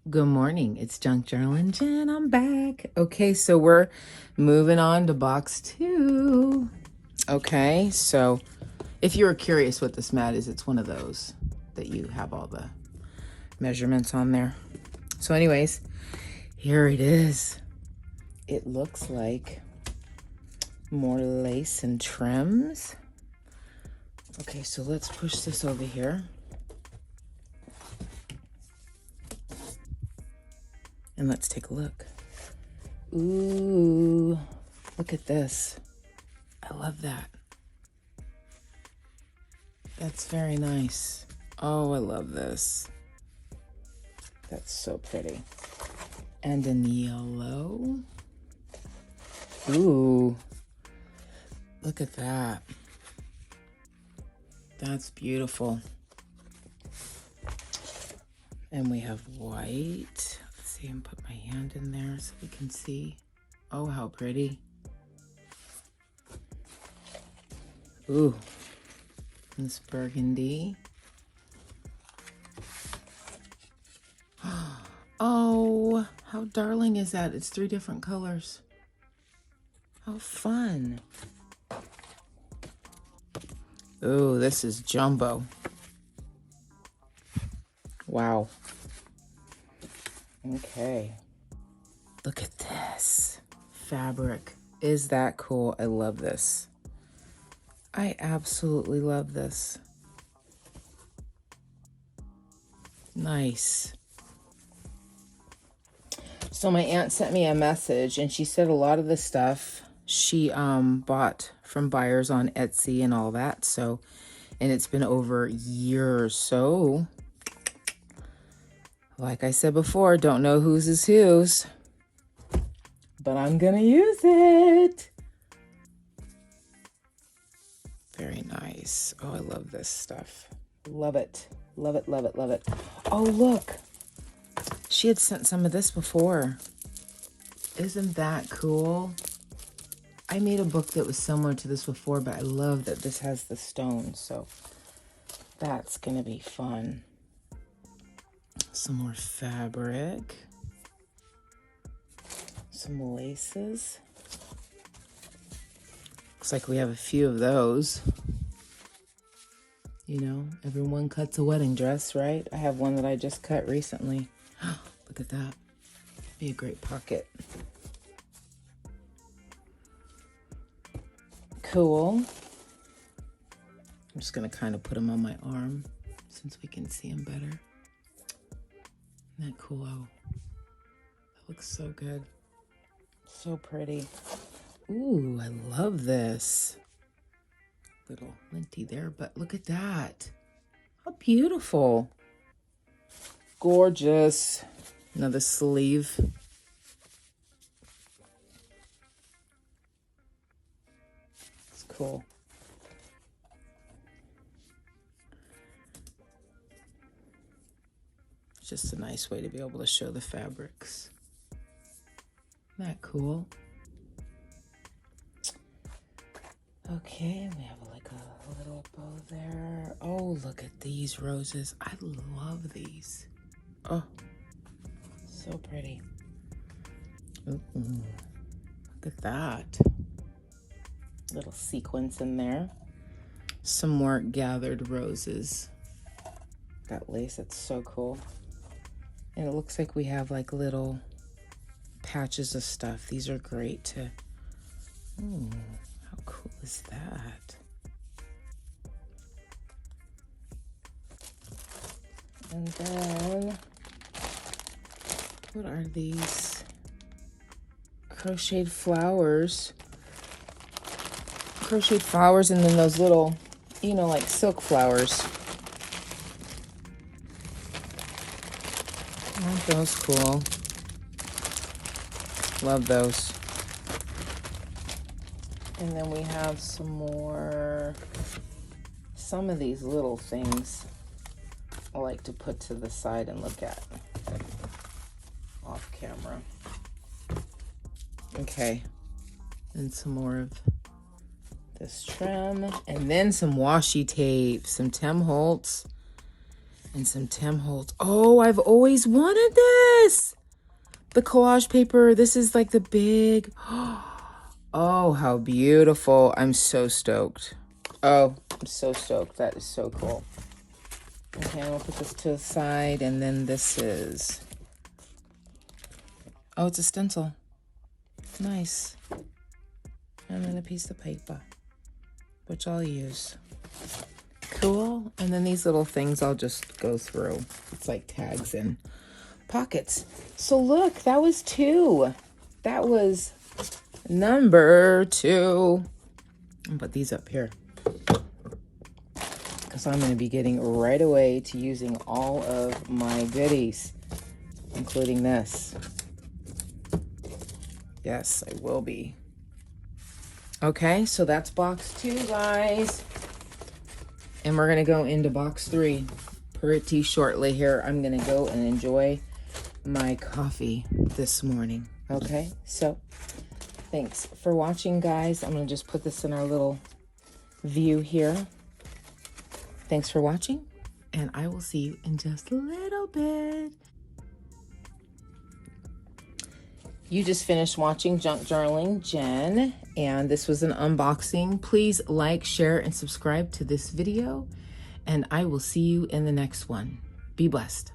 Good morning. It's Junk Journaling Jen. I'm back. Okay, so we're moving on to box 2. Okay, so if you were curious what this mat is, it's one of those that you have all the measurements on there. So anyways, here it is. It looks like more lace and trims. Okay, so let's push this over here. And let's take a look. Ooh, look at this. I love that. That's very nice. Oh, I love this. That's so pretty. And in yellow. Ooh, look at that. That's beautiful. And we have white. Let's see, and put my hand in there so we can see. Oh, how pretty. Ooh, this burgundy. Oh, how darling is that? It's 3 different colors. How fun. Ooh, this is jumbo. Wow. Okay. Look at this fabric. Is that cool? I love this. I absolutely love this. Nice. So my aunt sent me a message and she said a lot of the stuff she bought from buyers on Etsy and all that. So, and it's been over years. So, like I said before, don't know whose is whose, but I'm gonna use it. Very nice. Oh, I love this stuff. Love it. Love it, love it, love it. Oh, look. She had sent some of this before. Isn't that cool? I made a book that was similar to this before, but I love that this has the stones, so that's gonna be fun. Some more fabric. Some laces. Looks like we have a few of those. You know, everyone cuts a wedding dress, right? I have one that I just cut recently. Look at that. Be a great pocket. Cool. I'm just gonna kind of put them on my arm since we can see them better. Isn't that cool? Oh, that looks so good. So pretty. Ooh, I love this. Little linty there, but look at that. How beautiful. Gorgeous. Another sleeve. It's cool. It's just a nice way to be able to show the fabrics. Isn't that cool? Okay, we have like a little bow there. Oh, look at these roses. I love these. Oh, so pretty. Ooh, look at that. Little sequins in there. Some more gathered roses. That lace, that's so cool. And it looks like we have like little patches of stuff. These are great to... Ooh, how cool is that? And then, what are these? Crocheted flowers. Crocheted flowers, and then those little, you know, like silk flowers. Aren't those cool? Love those. And then we have some of these little things I like to put to the side and look at off camera. Okay, and some more of this trim, and then some washi tape, some Tim Holtz, And some Tim Holtz. Oh, I've always wanted this. The collage paper. This is like the big. Oh, how beautiful. I'm so stoked. Oh, I'm so stoked. That is so cool. Okay, I'm going to put this to the side. And then this is... Oh, it's a stencil. Nice. And then a piece of paper, which I'll use. Cool. And then these little things I'll just go through. It's like tags and pockets. So look, that was 2. That was number 2. I'll put these up here because I'm going to be getting right away to using all of my goodies, including this. Yes, I will be. Okay, so that's box 2, guys. And we're going to go into box 3 pretty shortly here. I'm going to go and enjoy my coffee this morning. Okay, so thanks for watching, guys. I'm going to just put this in our little view here. Thanks for watching, and I will see you in just a little bit. You just finished watching Junk Journaling Jen, and this was an unboxing. Please like, share, and subscribe to this video, and I will see you in the next one. Be blessed.